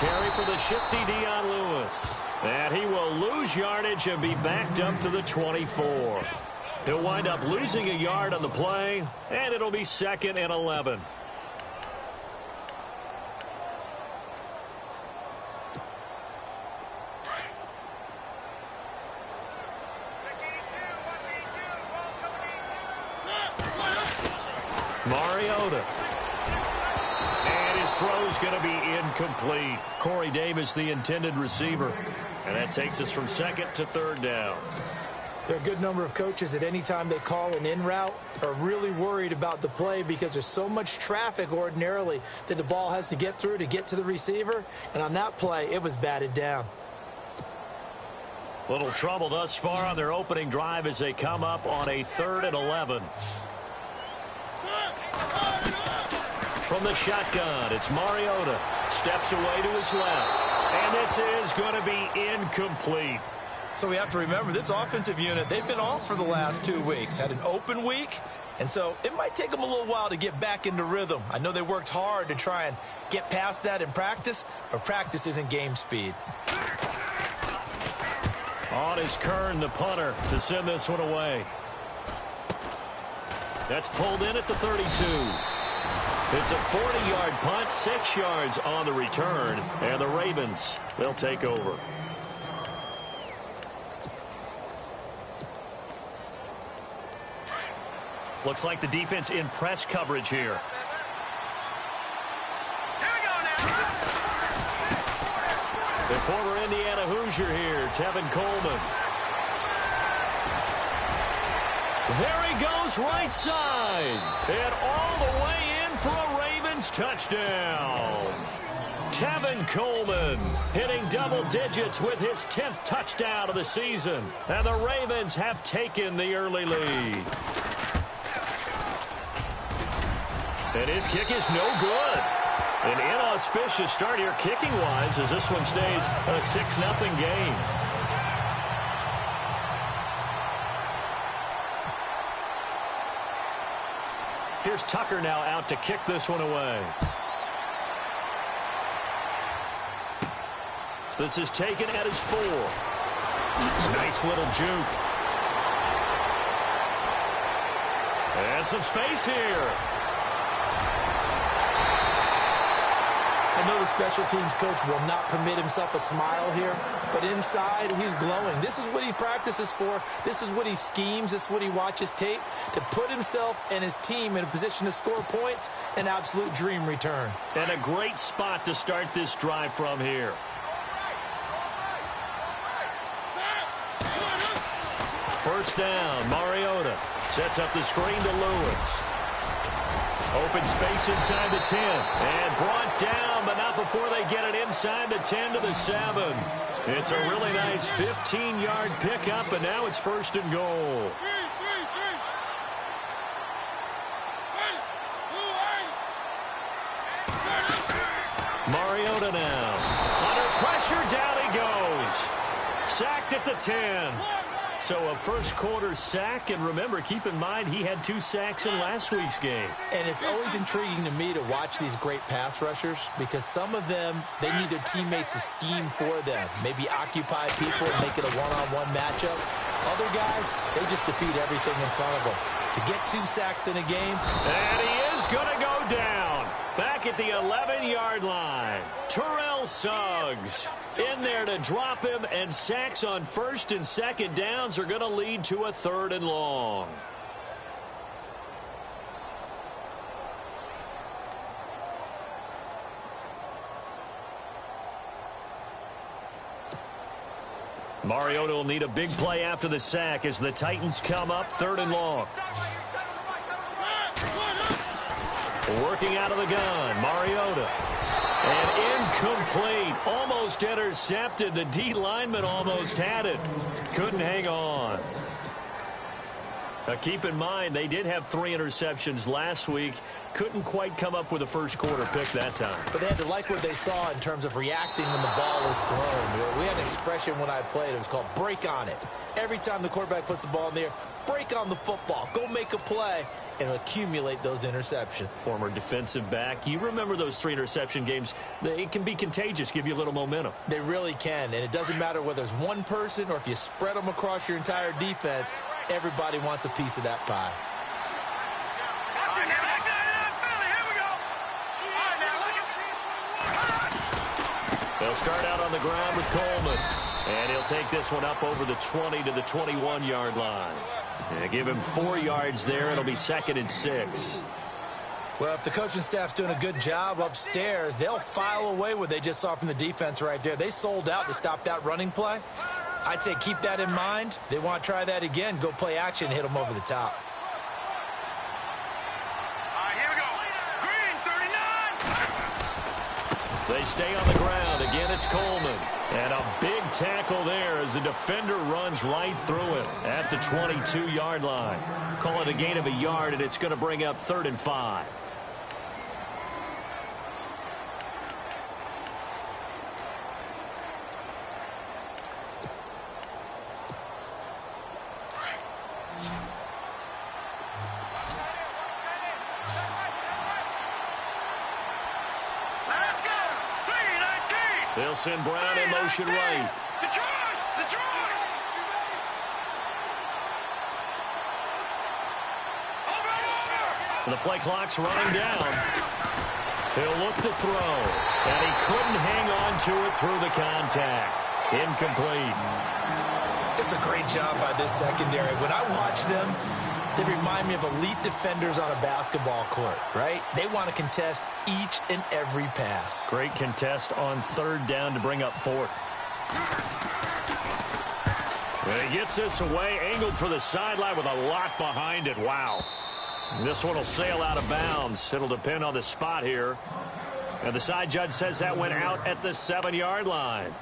carry for the shifty Dion Lewis. And he will lose yardage and be backed up to the 24. He'll wind up losing a yard on the play, and it'll be 2nd and 11. Mariota. And his throw's going to be incomplete. Corey Davis, the intended receiver. And that takes us from 2nd to 3rd down. There are a good number of coaches that any time they call an in route are really worried about the play because there's so much traffic ordinarily that the ball has to get through to get to the receiver. And on that play, it was batted down. Little trouble thus far on their opening drive as they come up on a 3rd and 11. From the shotgun, it's Mariota. Steps away to his left. And this is going to be incomplete. So we have to remember this offensive unit, they've been off for the last 2 weeks. Had an open week, and so it might take them a little while to get back into rhythm. I know they worked hard to try and get past that in practice, but practice isn't game speed. On is Kern, the punter, to send this one away. That's pulled in at the 32. It's a 40-yard punt, 6 yards on the return, and the Ravens, they'll take over. Looks like the defense in press coverage here. The former Indiana Hoosier here, Tevin Coleman. There he goes right side. And all the way in for a Ravens touchdown. Tevin Coleman hitting double digits with his 10th touchdown of the season. And the Ravens have taken the early lead. And his kick is no good. An inauspicious start here kicking-wise as this one stays a 6-0 game. Here's Tucker now out to kick this one away. This is taken at his 4. Nice little juke. And some space here. I know the special teams coach will not permit himself a smile here, but inside, he's glowing. This is what he practices for. This is what he schemes. This is what he watches tape to put himself and his team in a position to score points. An absolute dream return. And a great spot to start this drive from here. First down, Mariota sets up the screen to Lewis. Open space inside the 10. And brought down, but not before they get it inside the 10 to the 7. It's a really nice 15-yard pickup, and now it's 1st and goal. Mariota now. Under pressure, down he goes. Sacked at the 10. So a first-quarter sack, and remember, keep in mind, he had 2 sacks in last week's game. And it's always intriguing to me to watch these great pass rushers because some of them, they need their teammates to scheme for them, maybe occupy people and make it a one-on-one matchup. Other guys, they just defeat everything in front of them. To get 2 sacks in a game. And he is going to go down. Back at the 11-yard line. Terrell Suggs in there to drop him, and sacks on 1st and 2nd downs are going to lead to a 3rd and long. Mariota will need a big play after the sack as the Titans come up 3rd and long. Working out of the gun, Mariota. And incomplete. Almost intercepted. The D lineman almost had it. Couldn't hang on. Keep in mind, they did have 3 interceptions last week. Couldn't quite come up with a first-quarter pick that time. But they had to like what they saw in terms of reacting when the ball was thrown. We had an expression when I played. It was called break on it. Every time the quarterback puts the ball in the air, break on the football. Go make a play and accumulate those interceptions. Former defensive back. You remember those 3 interception games. It can be contagious, give you a little momentum. They really can, and it doesn't matter whether it's one person or if you spread them across your entire defense. Everybody wants a piece of that pie. They'll start out on the ground with Coleman. And he'll take this one up over the 20 to the 21-yard line. And give him 4 yards there. It'll be 2nd and 6. Well, if the coaching staff's doing a good job upstairs, they'll file away what they just saw from the defense right there. They sold out to stop that running play. I'd say keep that in mind. They want to try that again. Go play action, hit them over the top. Here we go. Green, 39. They stay on the ground. Again, it's Coleman. And a big tackle there as the defender runs right through him at the 22-yard line. Call it a gain of a yard, and it's going to bring up 3rd and 5. They'll send Brown in motion right. Detroit! Over! The play clock's running down. He'll look to throw. And he couldn't hang on to it through the contact. Incomplete. It's a great job by this secondary. When I watch them, they remind me of elite defenders on a basketball court, right? They want to contest each and every pass. Great contest on 3rd down to bring up 4th. And he gets this away, angled for the sideline with a lot behind it. Wow. This one will sail out of bounds. It'll depend on the spot here. And the side judge says that went out at the 7-yard line.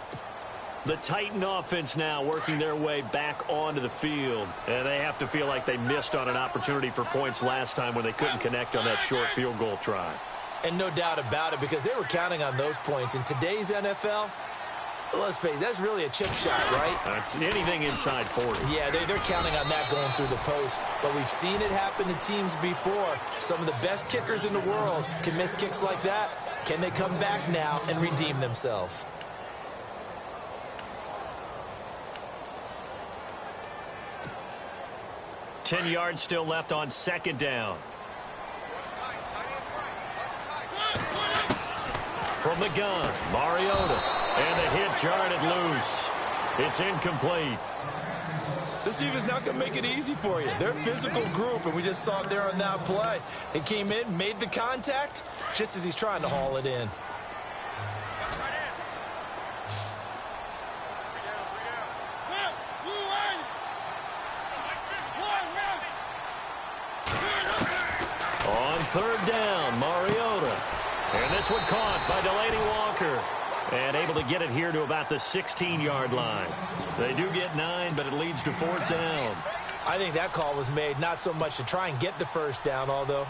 The Titan offense now working their way back onto the field. And they have to feel like they missed on an opportunity for points last time when they couldn't connect on that short field goal try. And no doubt about it, because they were counting on those points. In today's NFL, let's face it, that's really a chip shot, right? That's anything inside 40. Yeah, they're counting on that going through the post. But we've seen it happen to teams before. Some of the best kickers in the world can miss kicks like that. Can they come back now and redeem themselves? Ten yards still left on 2nd down. From the gun, Mariota. And the hit jarred it loose. It's incomplete. This defense is not going to make it easy for you. They're a physical group, and we just saw it there on that play. They came in, made the contact, just as he's trying to haul it in. On 3rd down, Mariota. And this one caught by Delaney Walker. And able to get it here to about the 16-yard line. They do get 9, but it leads to 4th down. I think that call was made not so much to try and get the 1st down, although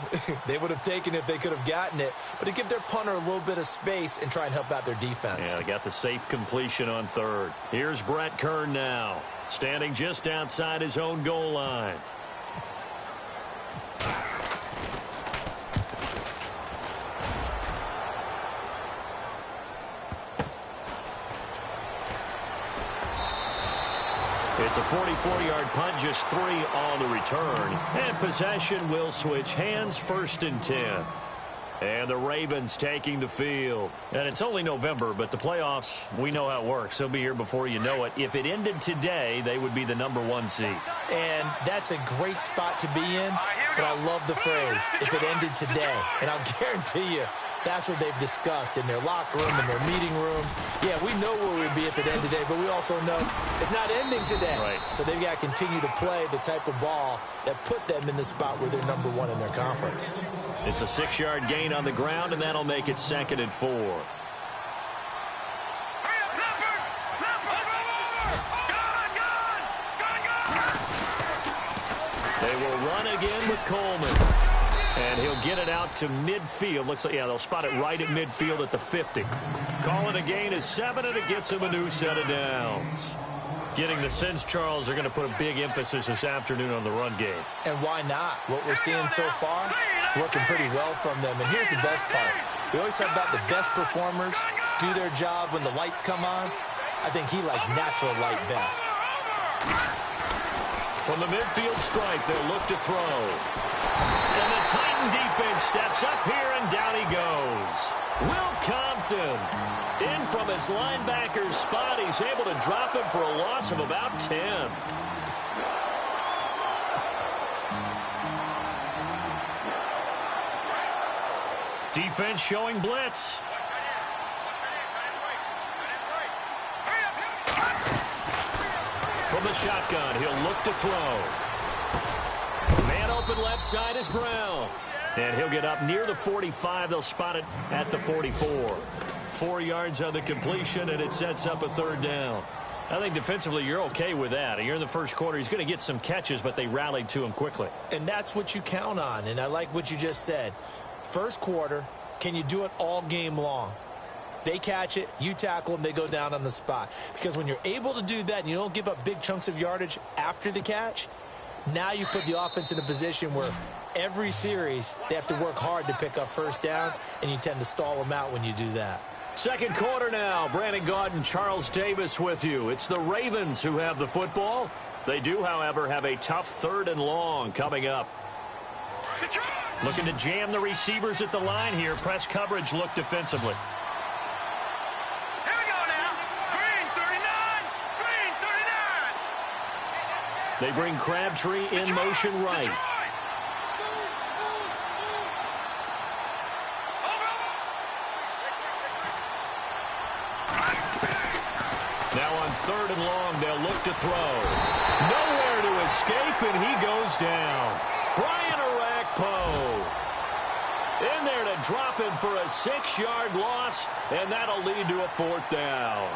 they would have taken it if they could have gotten it, but to give their punter a little bit of space and try and help out their defense. Yeah, they got the safe completion on 3rd. Here's Brett Kern now, standing just outside his own goal line. It's a 44-yard punt, just 3 on the return. And possession will switch hands, 1st and 10. And the Ravens taking the field. And it's only November, but the playoffs, we know how it works. They'll be here before you know it. If it ended today, they would be the #1 seed. And that's a great spot to be in, but I love the phrase, if it ended today. And I'll guarantee you, that's what they've discussed in their locker room, in their meeting rooms. Yeah, we know where we'd be if it ended today, but we also know it's not ending today. Right. So they've got to continue to play the type of ball that put them in the spot where they're #1 in their conference. It's a 6-yard gain on the ground, and that'll make it 2nd and 4. They will run again with Coleman. And he'll get it out to midfield. Looks like, yeah, they'll spot it right at midfield at the 50. Calling a gain is 7, and it gets him a new set of downs. Getting the sense, Charles, they're going to put a big emphasis this afternoon on the run game. And why not? What we're seeing so far, working pretty well from them. And here's the best part. We always talk about the best performers do their job when the lights come on. I think he likes natural light best. From the midfield stripe, they'll look to throw. And the Titan defense steps up here, and down he goes. Will Compton in from his linebacker's spot. He's able to drop him for a loss of about 10. Defense showing blitz. From the shotgun, he'll look to throw. Man open left side is Brown. And he'll get up near the 45. They'll spot it at the 44. 4 yards on the completion, and it sets up a third down. I think defensively you're okay with that. You're in the first quarter. He's going to get some catches, but they rallied to him quickly. And that's what you count on, and I like what you just said. First quarter, can you do it all game long? They catch it, you tackle them, they go down on the spot. Because when you're able to do that and you don't give up big chunks of yardage after the catch, now you put the offense in a position where every series they have to work hard to pick up first downs, and you tend to stall them out when you do that. Second quarter now. Brandon Gaudin and Charles Davis with you. It's the Ravens who have the football. They do, however, have a tough 3rd and long coming up. Looking to jam the receivers at the line here. Press coverage look defensively. Here we go now. Green 39. Green 39. They bring Crabtree in motion right. Now on 3rd and long, they'll look to throw. Nowhere to escape, and he goes down. Brian Orakpo in there to drop him for a 6-yard loss, and that'll lead to a 4th down.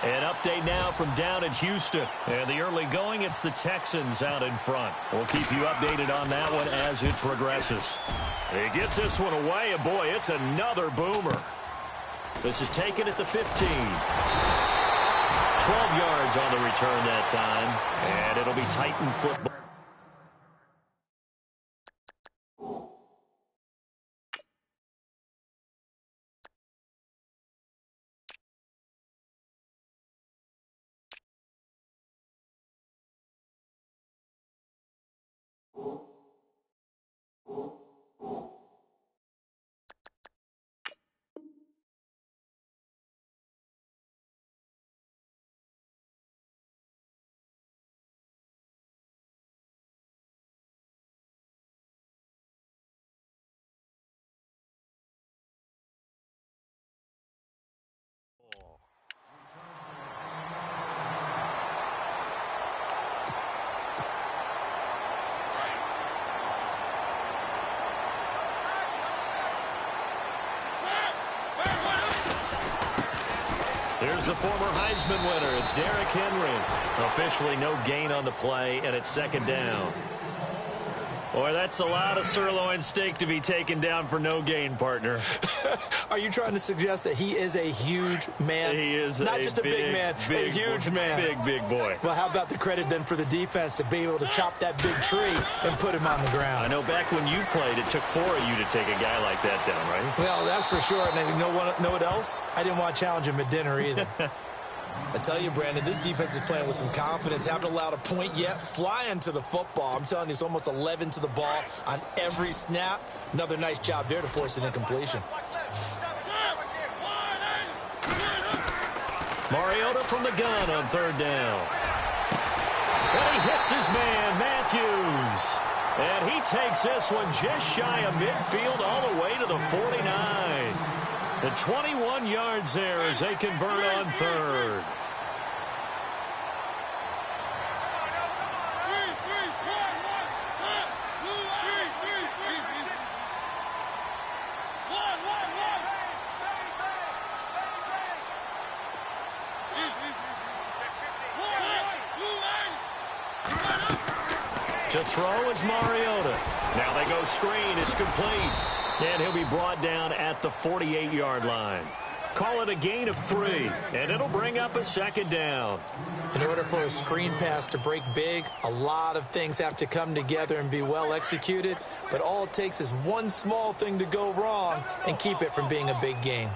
An update now from down at Houston. And the early going, it's the Texans out in front. We'll keep you updated on that one as it progresses. He gets this one away, and boy, it's another boomer. This is taken at the 15. 12 yards on the return that time, and it'll be Titan football. Here's the former Heisman winner. It's Derrick Henry. Officially no gain on the play, and it's 2nd down. Boy, that's a lot of sirloin steak to be taken down for no gain, partner. Are you trying to suggest that he is a huge man? He is not just a big man, a huge man. Big boy. Well, how about the credit then for the defense to be able to chop that big tree and put him on the ground? I know back when you played, it took 4 of you to take a guy like that down, right? Well, that's for sure. And you know what else? I didn't want to challenge him at dinner either. I tell you, Brandon, this defense is playing with some confidence. Haven't allowed a point yet. Flying to the football. I'm telling you, it's almost 11 to the ball on every snap. Another nice job there to force an incompletion. Mariota from the gun on 3rd down. And he hits his man, Matthews. And he takes this one just shy of midfield all the way to the 49. The 21 yards there as they convert on 3rd. To throw is Mariota. Now they go screen. It's complete. And he'll be brought down at the 48-yard line. Call it a gain of 3, and it'll bring up a second down. In order for a screen pass to break big, a lot of things have to come together and be well executed, but all it takes is one small thing to go wrong and keep it from being a big gain.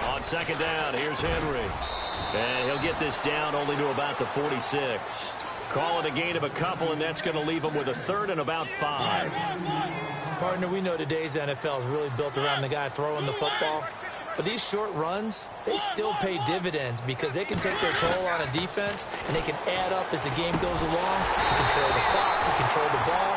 On second down, here's Henry. And he'll get this down only to about the 46. Call it a gain of a couple, and that's going to leave him with a third and about 5. Partner, we know today's NFL is really built around the guy throwing the football. But these short runs, they still pay dividends because they can take their toll on a defense, and they can add up as the game goes along. You control the clock, you control the ball,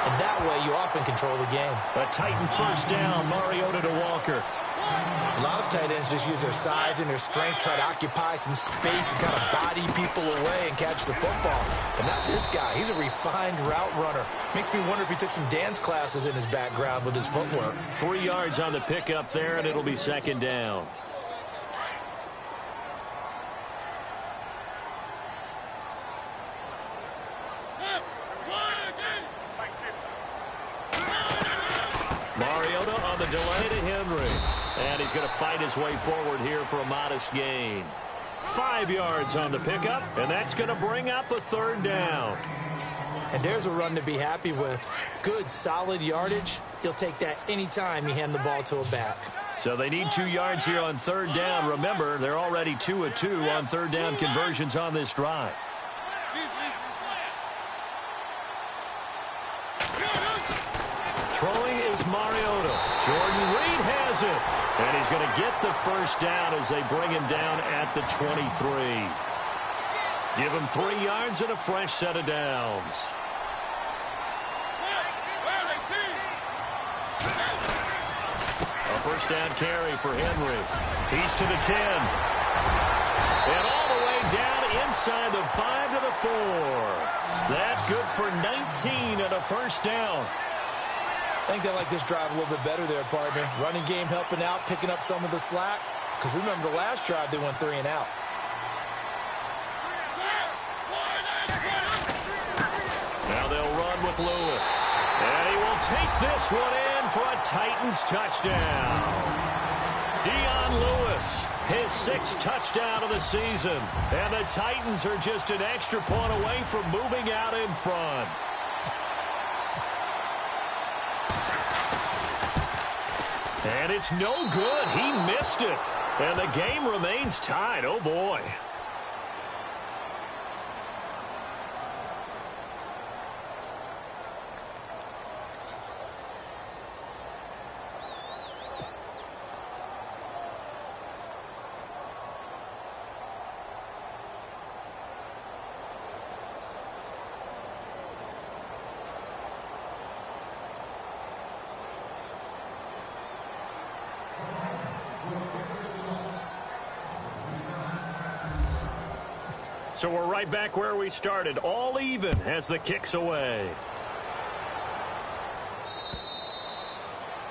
and that way you often control the game. A Titan first down, Mariota to Walker. A lot of tight ends just use their size and their strength, try to occupy some space and kind of body people away and catch the football. But not this guy. He's a refined route runner. Makes me wonder if he took some dance classes in his background with his footwork. 3 yards on the pickup there, and it'll be second down. Mariota on the delay to Henry. And he's going to fight his way forward here for a modest gain. 5 yards on the pickup, and that's going to bring up a third down. And there's a run to be happy with. Good, solid yardage. He'll take that anytime you hand the ball to a back. So they need 2 yards here on third down. Remember, they're already 2 of 2 on third down conversions on this drive. Throwing is Mariota. Jordan Reed has it. And he's going to get the first down as they bring him down at the 23. Give him 3 yards and a fresh set of downs. A first down carry for Henry. He's to the 10. And all the way down inside the 5 to the 4. That's good for 19 and a first down. I think they like this drive a little bit better there, partner. Running game helping out, picking up some of the slack. Because remember, the last drive they went 3 and out. Now they'll run with Lewis. And he will take this one in for a Titans touchdown. Dion Lewis, his 6th touchdown of the season. And the Titans are just an extra point away from moving out in front. And it's no good. He missed it. And the game remains tied. Oh, boy. So we're right back where we started, all even as the kick's away.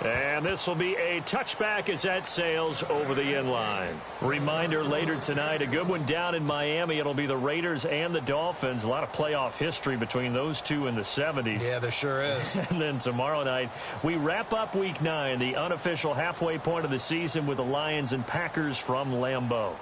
And this will be a touchback as that sails over the end line. Reminder later tonight, a good one down in Miami. It'll be the Raiders and the Dolphins. A lot of playoff history between those two in the 70s. Yeah, there sure is. And then tomorrow night, we wrap up Week 9, the unofficial halfway point of the season with the Lions and Packers from Lambeau.